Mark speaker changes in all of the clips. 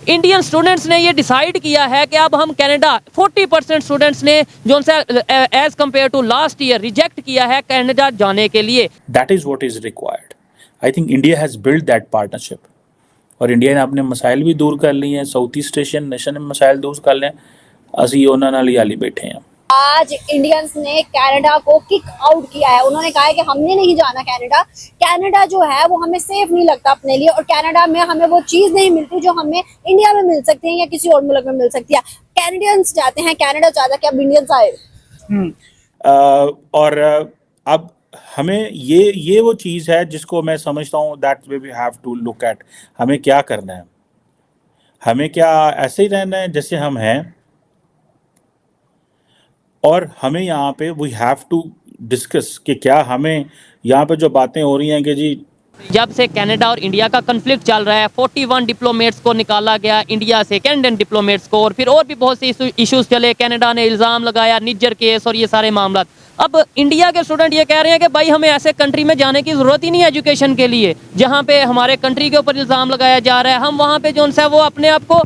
Speaker 1: Indian students ने ये decide किया है कि अब हम कनाडा 40% स्टूडेंट्स ने जो as compared to last year reject किया है कनाडा जाने के लिए।
Speaker 2: That is what is required. I think India has build that partnership और इंडिया ने अपने मसाइल भी दूर कर लिए हैं, साउथ ईस्ट एशियन नेशन ने मसाइल दूर कर लिए, असी उन्होंने नाल ही बैठे हैं।
Speaker 3: आज इंडियंस ने कनाडा को किक आउट किया है। उन्होंने कहा है कि हमने नहीं जाना कनाडा। कनाडा जो है वो हमें सेफ नहीं लगता अपने लिए, और कनाडा में हमें वो चीज नहीं मिलती जो हमें इंडिया में मिल सकती है या किसी और मुल्क में मिल सकती है। कैनेडियंस जाते हैं, कनाडा चाहता है कि अब इंडियंस आए।
Speaker 2: और अब हमें ये वो चीज़ है जिसको मैं समझता हूँ that we have to look at. हमें क्या करना है, हमें क्या ऐसे ही रहना है जैसे हम हैं, और हमें यहाँ पे वी हैव टू डिस्कस कि क्या हमें यहाँ पे जो बातें हो रही हैं कि जी
Speaker 1: जब से कनाडा और इंडिया का कन्फ्लिक्ट चल रहा है 41 डिप्लोमेट्स को निकाला गया इंडिया से, कैनेडियन डिप्लोमेट्स को, और फिर और भी बहुत से इश्यूज चले। कनाडा ने इल्ज़ाम लगाया निज्जर केस और ये सारे मामला। अब इंडिया के स्टूडेंट ये कह रहे हैं कि भाई हमें ऐसे कंट्री में जाने की ज़रूरत ही नहीं है एजुकेशन के लिए जहाँ पे हमारे कंट्री के ऊपर इल्ज़ाम लगाया जा रहा है। हम वहाँ पे जो है वो अपने आप को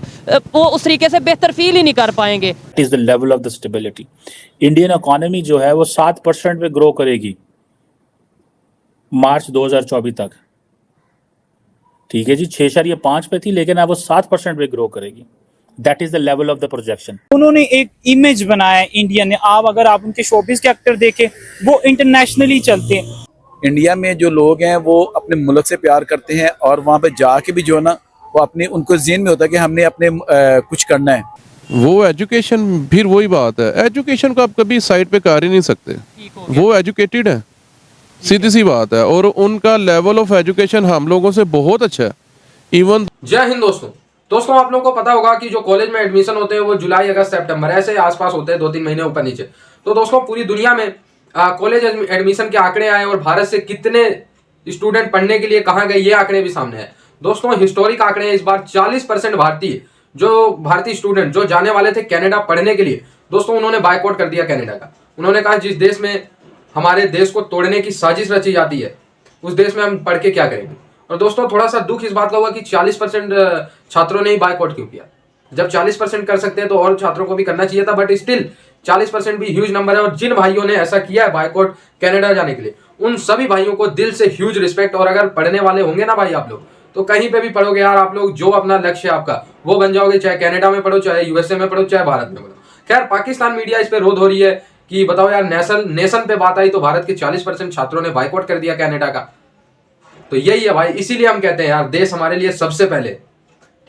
Speaker 1: वो उस तरीके से बेहतर फील ही नहीं कर पाएंगे।
Speaker 2: It is the level of the stability. Indian economy जो है वो 7% पे ग्रो करेगी मार्च 2024 तक, ठीक है जी। 6.5 पे थी लेकिन अब वो 7% पे ग्रो करेगी। That is the level of the projection.
Speaker 4: उन्होंने एक इमेज बनाया है इंडिया ने। अगर आप उनके शोबिस के एक्टर देखें वो इंटरनेशनली चलते हैं।
Speaker 5: इंडिया में जो लोग हैं वो अपने मुल्क से प्यार करते हैं और वहाँ पे जाके भी जो है ना वो अपने उनको ज़हन में होता है कि हमने अपने कुछ करना है।
Speaker 6: वो एजुकेशन, फिर वही बात है, एजुकेशन को आप कभी साइड पे कर ही नहीं सकते। वो एजुकेटेड है, सीधी सी बात है, और उनका लेवल ऑफ एजुकेशन हम लोगों से बहुत अच्छा है। इवन
Speaker 7: जय हिंद दोस्तों आप लोगों को पता होगा कि जो कॉलेज में एडमिशन होते हैं वो जुलाई अगस्त सितंबर ऐसे आसपास होते हैं, 2-3 महीने ऊपर नीचे। तो दोस्तों पूरी दुनिया में कॉलेज एडमिशन के आंकड़े आए और भारत से कितने स्टूडेंट पढ़ने के लिए कहाँ गए ये आंकड़े भी सामने आए। दोस्तों हिस्टोरिक आंकड़े हैं, इस बार 40% भारतीय स्टूडेंट जो जाने वाले थे कनाडा पढ़ने के लिए, दोस्तों उन्होंने बायकॉट कर दिया कनाडा का। उन्होंने कहा जिस देश में हमारे देश को तोड़ने की साजिश रची जाती है उस देश में हम पढ़ के क्या करेंगे। और दोस्तों थोड़ा सा दुख इस बात का हुआ कि 40% छात्रों ने ही बायकॉट क्यों किया। जब 40% कर सकते हैं तो और छात्रों को भी करना चाहिए था, बट स्टिल 40% भी ह्यूज नंबर है। और जिन भाइयों ने ऐसा किया है बायकॉट कनाडा जाने के लिए, उन सभी भाइयों को दिल से ह्यूज रिस्पेक्ट। और अगर पढ़ने वाले होंगे ना भाई आप लोग, तो कहीं पे भी पढ़ोगे यार, आप लोग जो अपना लक्ष्य है आपका वो बन जाओगे, चाहे कनाडा में पढ़ो, चाहे यूएसए में पढ़ो, चाहे भारत में पढ़ो। खैर पाकिस्तान मीडिया इस पे रोध हो रही है कि बताओ यार, नेशन पे बात आई तो भारत के 40% छात्रों ने बायकॉट कर दिया कनाडा का। तो यही है भाई, इसीलिए हम कहते हैं यार देश हमारे लिए सबसे पहले,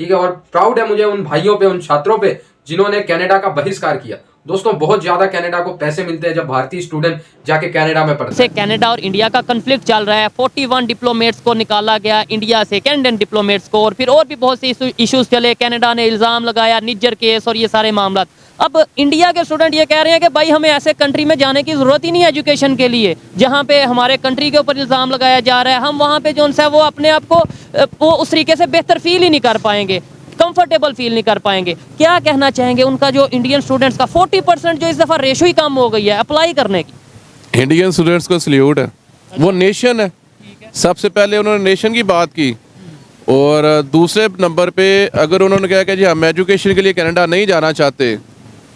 Speaker 7: ठीक है। और प्राउड है मुझे उन भाइयों पे, उन छात्रों पे जिन्होंने कनाडा का बहिष्कार किया। दोस्तों बहुत ज्यादा कनाडा को पैसे मिलते हैं जब भारतीय स्टूडेंट जाके कनाडा में पढ़ते हैं।
Speaker 1: कनाडा और इंडिया का कन्फ्लिक्ट चल रहा है 41 डिप्लोमेट्स को निकाला गया इंडिया से, कैनेडियन डिप्लोमेट्स को, और फिर और भी बहुत से इश्यूज चले। कनाडा ने इल्ज़ाम लगाया निज्जर केस और ये सारे मामला। अब इंडिया के स्टूडेंट ये कह रहे हैं कि भाई हमें ऐसे कंट्री में जाने की ज़रूरत ही नहीं है एजुकेशन के लिए जहाँ पे हमारे कंट्री के ऊपर इल्ज़ाम लगाया जा रहा है। हम वहाँ पे जो है वो अपने आप को वो उस तरीके से बेहतर फील ही नहीं कर पाएंगे, कंफर्टेबल फील नहीं कर पाएंगे। क्या कहना चाहेंगे उनका जो इंडियन स्टूडेंट्स का 40% जो इस दफ़ा रेशो ही कम हो गई है अप्लाई करने की।
Speaker 6: इंडियन स्टूडेंट्स को सल्यूट है, वो नेशन है। सबसे पहले उन्होंने नेशन की बात की, और दूसरे नंबर पे अगर उन्होंने कहा कि जी हम एजुकेशन के लिए कनाडा नहीं जाना चाहते,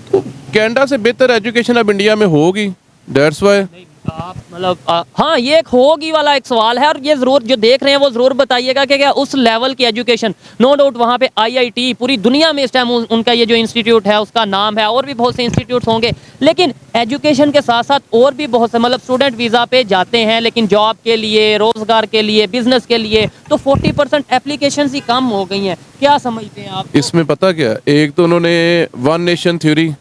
Speaker 6: तो कनाडा से बेहतर एजुकेशन अब इंडिया में होगी। दैट्स व्हाई
Speaker 1: आप मतलब हाँ, ये एक होगी वाला एक सवाल है, और ये ज़रूर जो देख रहे हैं वो ज़रूर बताइएगा कि क्या उस लेवल की एजुकेशन, नो डाउट वहाँ पे IIT पूरी दुनिया में इस टाइम उनका ये जो इंस्टीट्यूट है उसका नाम है, और भी बहुत से इंस्टीट्यूट्स होंगे। लेकिन एजुकेशन के साथ साथ और भी बहुत से मतलब स्टूडेंट वीज़ा पे जाते हैं, लेकिन जॉब के लिए, रोज़गार के लिए, बिजनेस के लिए तो 40% एप्लीकेशन ही कम हो गई हैं। क्या समझते हैं आप
Speaker 6: इसमें? पता क्या, एक तो उन्होंने वन नेशन थ्योरी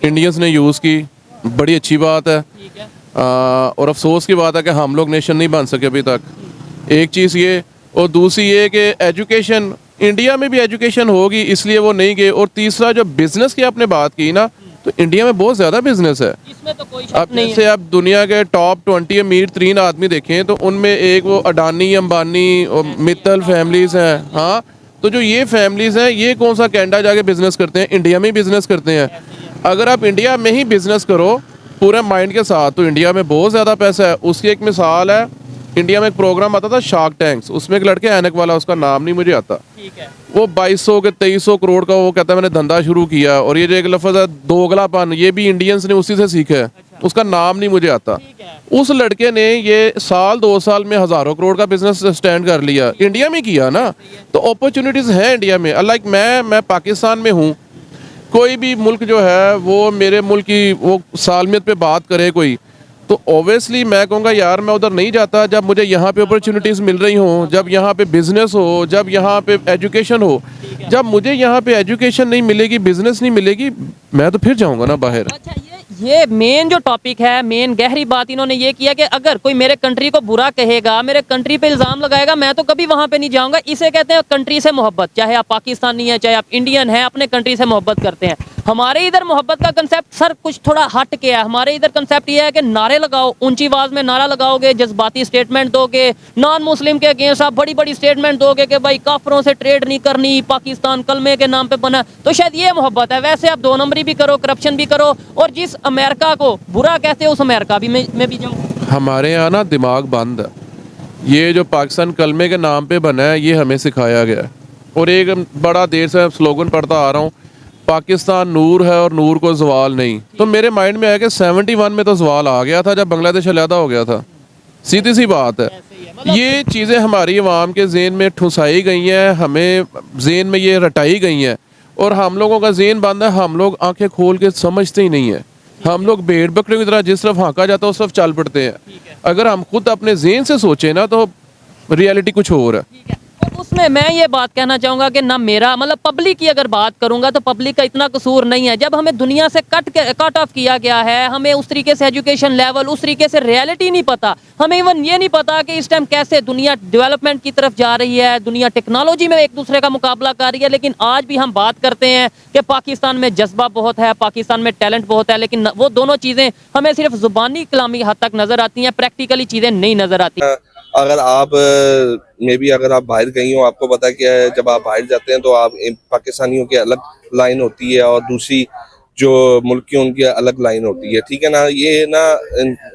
Speaker 6: इंडियंस ने यूज़ की, बड़ी अच्छी बात है,
Speaker 1: ठीक है।
Speaker 6: और अफसोस की बात है कि हम लोग नेशन नहीं बन सके अभी तक। एक चीज़ ये, और दूसरी ये कि एजुकेशन इंडिया में भी एजुकेशन होगी इसलिए वो नहीं गए। और तीसरा जो बिजनेस की आपने बात की ना, तो इंडिया में बहुत ज़्यादा बिजनेस है।
Speaker 1: इसमें तो कोई
Speaker 6: अब जैसे आप दुनिया के टॉप 20 अमीर 3 आदमी देखें तो उनमें एक वो अडानी, अंबानी और मित्तल फैमिलीज़ हैं। हाँ, तो जो ये फैमिलीज़ हैं ये कौन सा कनाडा जाके बिजनेस करते हैं, इंडिया में ही बिजनेस करते हैं। अगर आप इंडिया में ही बिजनेस करो पूरे माइंड के साथ तो इंडिया में बहुत ज़्यादा पैसा है। उसकी एक मिसाल है, इंडिया में एक प्रोग्राम आता था शार्क टैंक्स, उसमें एक लड़के ऐनक वाला, उसका नाम नहीं मुझे आता,
Speaker 1: ठीक है।
Speaker 6: वो 2200 के 2300 करोड़ का वो कहता है मैंने धंधा शुरू किया। और ये जो एक लफ्ज़ है दोगलापन, ये भी इंडियंस ने उसी से सीखा है। उसका नाम नहीं मुझे आता। उस लड़के ने ये साल 2 साल में हज़ारों करोड़ का बिजनेस स्टैंड कर लिया, इंडिया में किया ना। तो अपॉर्चुनिटीज़ हैं इंडिया में। लाइक मैं पाकिस्तान में हूँ, कोई भी मुल्क जो है वो मेरे मुल्क की वो सालमियत पे बात करे कोई, तो ओबियसली मैं कहूँगा यार मैं उधर नहीं जाता जब मुझे यहाँ पे अपॉर्चुनिटीज़ मिल रही हों, जब यहाँ पे बिज़नेस हो, जब यहाँ पे एजुकेशन हो। जब मुझे यहाँ पे एजुकेशन नहीं मिलेगी, बिज़नेस नहीं मिलेगी, मैं तो फिर जाऊँगा ना बाहर।
Speaker 1: अच्छा, ये मेन जो टॉपिक है, मेन गहरी बात इन्होंने ये किया कि अगर कोई मेरे कंट्री को बुरा कहेगा, मेरे कंट्री पे इल्ज़ाम लगाएगा, मैं तो कभी वहाँ पे नहीं जाऊँगा। इसे कहते हैं कंट्री से मोहब्बत। चाहे आप पाकिस्तानी हैं, चाहे आप इंडियन हैं, अपने कंट्री से मोहब्बत करते हैं। हमारे इधर मोहब्बत का कंसेप्ट सर कुछ थोड़ा हट के है। हमारे इधर कंसेप्ट ये है कि नारे लगाओ, ऊंची आवाज़ में नारा लगाओगे, जज्बाती स्टेटमेंट दोगे, नॉन मुस्लिम के अगेंस्ट आप बड़ी बड़ी स्टेटमेंट दोगे कि भाई काफरों से ट्रेड नहीं करनी, पाकिस्तान कलमे के नाम पे बना, तो शायद ये मोहब्बत है। वैसे आप 2 नंबरी भी करो, करप्शन भी करो, और जिस अमेरिका को बुरा कहते हो उस अमेरिका भी मैं भी जाऊँ।
Speaker 6: हमारे यहाँ ना दिमाग बंद है। ये जो पाकिस्तान कलमे के नाम पे बना है, ये हमें सिखाया गया है। और एक बड़ा देर से स्लोगन पढ़ता आ रहा हूँ, पाकिस्तान नूर है और नूर को जवाल नहीं। तो मेरे माइंड में आया कि 71 में तो जवाल आ गया था जब बांग्लादेश अलहदा हो गया था। सीधी सी बात है। ये चीज़ें हमारी अवाम के ज़हन में ठुसाई गई हैं, हमें ज़हन में ये रटाई गई हैं, और हम लोगों का ज़हन बंद है। हम लोग आंखें खोल के समझते ही नहीं है। हम लोग भेड़ बकरे की तरह जिस तरफ हाँका जाता है उस तरफ चल पड़ते हैं। अगर हम खुद अपने ज़हन से सोचें ना तो रियलिटी कुछ और है।
Speaker 1: और उसमें मैं ये बात कहना चाहूँगा कि ना मेरा मतलब पब्लिक की अगर बात करूँगा तो पब्लिक का इतना कसूर नहीं है। जब हमें दुनिया से कट ऑफ किया गया है, हमें उस तरीके से एजुकेशन लेवल, उस तरीके से रियलिटी नहीं पता। हमें इवन ये नहीं पता कि इस टाइम कैसे दुनिया डेवलपमेंट की तरफ जा रही है, दुनिया टेक्नोलॉजी में एक दूसरे का मुकाबला कर रही है। लेकिन आज भी हम बात करते हैं कि पाकिस्तान में जज्बा बहुत है, पाकिस्तान में टैलेंट बहुत है, लेकिन वो दोनों चीज़ें हमें सिर्फ ज़ुबानी कलामी हद तक नज़र आती हैं, प्रैक्टिकली चीज़ें नहीं नज़र आती।
Speaker 8: अगर आप में भी अगर आप बाहर गई हो, आपको पता क्या है, जब आप बाहर जाते हैं तो आप पाकिस्तानियों की अलग लाइन होती है और दूसरी जो मुल्क की उनकी अलग लाइन होती है, ठीक है ना। ये ना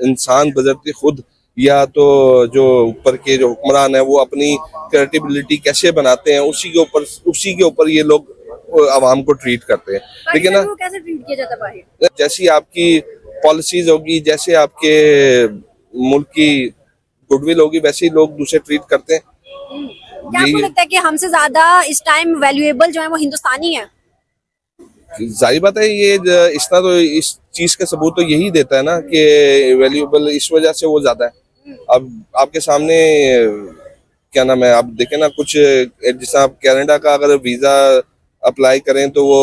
Speaker 8: इंसान बजरते खुद या तो जो ऊपर के जो हुक्मरान है वो अपनी क्रेडिबिलिटी कैसे बनाते हैं उसी के ऊपर ये लोग आवाम को ट्रीट करते हैं। लेकिन ना
Speaker 3: कैसे ट्रीट किया जाता है बाहर?
Speaker 8: जैसी आपकी पॉलिसीज होगी, जैसे आपके मुल्क की गुडविल होगी, वैसे ही लोग दूसरे ट्रीट करते हैं।
Speaker 3: क्या आपको लगता है कि हमसे ज्यादा इस टाइम वैल्यूएबल जो है वो हिंदुस्तानी है?
Speaker 8: जाहिर बात है, ये इतना तो इस चीज का सबूत तो यही देता है ना कि वैल्यूएबल इस वजह से वो ज्यादा है। अब आपके सामने क्या नाम है, आप देखें ना, कुछ जैसे आप कनाडा का अगर वीजा अप्लाई करें तो वो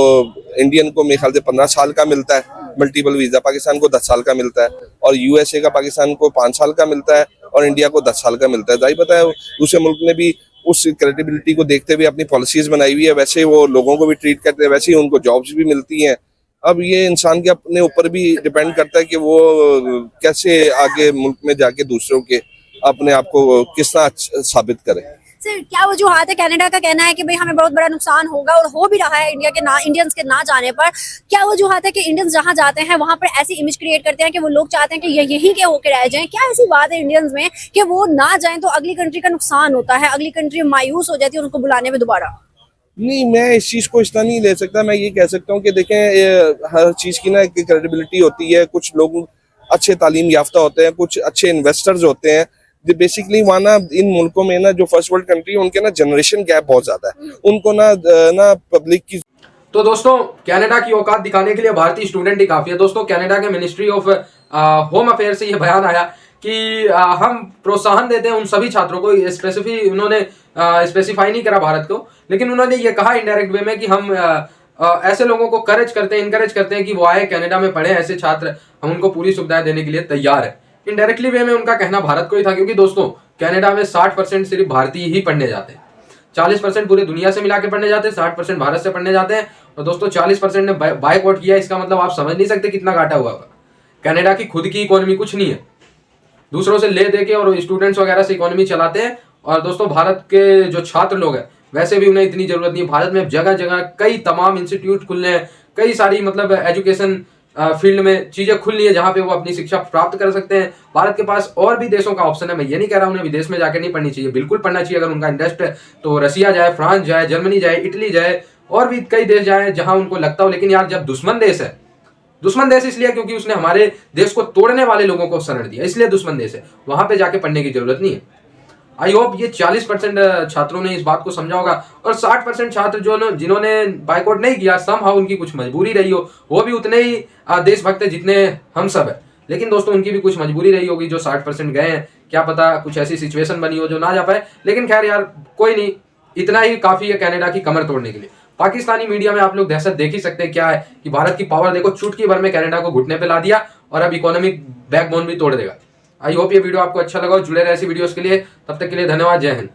Speaker 8: इंडियन को मेरे ख्याल से 15 साल का मिलता है मल्टीपल वीजा, पाकिस्तान को 10 साल का मिलता है, और यूएसए का पाकिस्तान को 5 साल का मिलता है और इंडिया को 10 साल का मिलता है। जाहिर पता है दूसरे मुल्क ने भी उस क्रेडिबिलिटी को देखते हुए अपनी पॉलिसीज बनाई हुई है, वैसे वो लोगों को भी ट्रीट करते हैं, वैसे ही उनको जॉब्स भी मिलती हैं। अब ये इंसान के अपने ऊपर भी डिपेंड करता है कि वो कैसे आगे मुल्क में जाके दूसरों के अपने आप को किस तरह साबित करे।
Speaker 3: सर, क्या वजूहात है? कनाडा का कहना है कि भाई हमें बहुत बड़ा नुकसान होगा और हो भी रहा है इंडियंस के ना जाने पर। क्या वजूहात है कि इंडियंस जहां जाते हैं वहां पर ऐसी इमेज क्रिएट करते हैं कि वो लोग चाहते हैं कि ये यहीं के होकर रह जाएं? क्या ऐसी बात है इंडियंस में कि वो ना जाएं तो अगली कंट्री का नुकसान होता है, अगली कंट्री मायूस हो जाती है उनको बुलाने में दोबारा?
Speaker 8: नहीं, मैं इस चीज को इस तरह नहीं ले सकता। मैं ये कह सकता हूँ कि देखें, हर चीज की ना एक क्रेडिबिलिटी होती है। कुछ लोग अच्छे तालीम याफ्ता होते हैं, कुछ अच्छे इन्वेस्टर्स होते हैं। बेसिकली वहाँ ना इन मुल्कों में ना जो फर्स्ट वर्ल्ड कंट्री है उनके ना जनरेशन गैप बहुत ज्यादा है, उनको ना पब्लिक की।
Speaker 7: तो दोस्तों, कनाडा की औकात दिखाने के लिए भारतीय स्टूडेंट ही काफी है। दोस्तों, कनाडा के मिनिस्ट्री ऑफ होम अफेयर से ये बयान आया कि हम प्रोत्साहन देते हैं उन सभी छात्रों को, उन्होंने स्पेसिफाई नहीं करा भारत को, लेकिन उन्होंने ये कहा इनडायरेक्ट वे में कि हम ऐसे लोगों को इनकरेज करते हैं कि वो आए कनाडा में पढ़े। ऐसे छात्र हम उनको पूरी सुविधाएं देने के लिए तैयार है। इनडायरेक्टली वे में उनका कहना भारत को ही था, क्योंकि दोस्तों कनाडा में 60% सिर्फ भारतीय ही पढ़ने जाते हैं, 40% पूरे दुनिया से मिला के पढ़ने जाते हैं, 60% भारत से पढ़ने जाते हैं। और दोस्तों 40% ने बायकॉट किया। इसका मतलब आप समझ नहीं सकते कितना घाटा हुआ होगा। कनाडा की खुद की इकोनॉमी कुछ नहीं है, दूसरों से ले दे के और स्टूडेंट्स वगैरह से इकोनॉमी चलाते हैं। और दोस्तों, भारत के जो छात्र लोग हैं वैसे भी उन्हें इतनी जरूरत नहीं है। भारत में जगह जगह कई तमाम इंस्टीट्यूट खुले हैं, कई सारी मतलब एजुकेशन फील्ड में चीजें खुली है जहां पे वो अपनी शिक्षा प्राप्त कर सकते हैं। भारत के पास और भी देशों का ऑप्शन है। मैं ये नहीं कह रहा उन्हें विदेश में जाकर नहीं पढ़नी चाहिए, बिल्कुल पढ़ना चाहिए अगर उनका इंटरेस्ट है तो। रसिया जाए, फ्रांस जाए, जर्मनी जाए, इटली जाए, और भी कई देश जाए जहां उनको लगता हो। लेकिन यार जब दुश्मन देश है, दुश्मन देश इसलिए क्योंकि उसने हमारे देश को तोड़ने वाले लोगों को शरण दिया, इसलिए दुश्मन देश है, वहां पे जाके पढ़ने की जरूरत नहीं है। आई होप ये 40% छात्रों ने इस बात को समझा होगा, और 60% छात्र जो जिन्होंने बाइकआउट नहीं किया, समहाउ उनकी कुछ मजबूरी रही हो, वो भी उतने ही देशभक्त है जितने हम सब है। लेकिन दोस्तों उनकी भी कुछ मजबूरी रही होगी जो 60% गए हैं, क्या पता कुछ ऐसी सिचुएशन बनी हो जो ना जा पाए। लेकिन खैर यार कोई नहीं, इतना ही काफी है कनाडा की कमर तोड़ने के लिए। पाकिस्तानी मीडिया में आप लोग दहशत देख ही सकते हैं क्या है कि भारत की पावर देखो, चुटकी भर में कनाडा को घुटने पे ला दिया और अब इकोनॉमिक बैकबोन भी तोड़ देगा। आई होप ये वीडियो आपको अच्छा लगा, जुड़े रहे ऐसी वीडियोस के लिए। तब तक के लिए धन्यवाद, जय हिंद।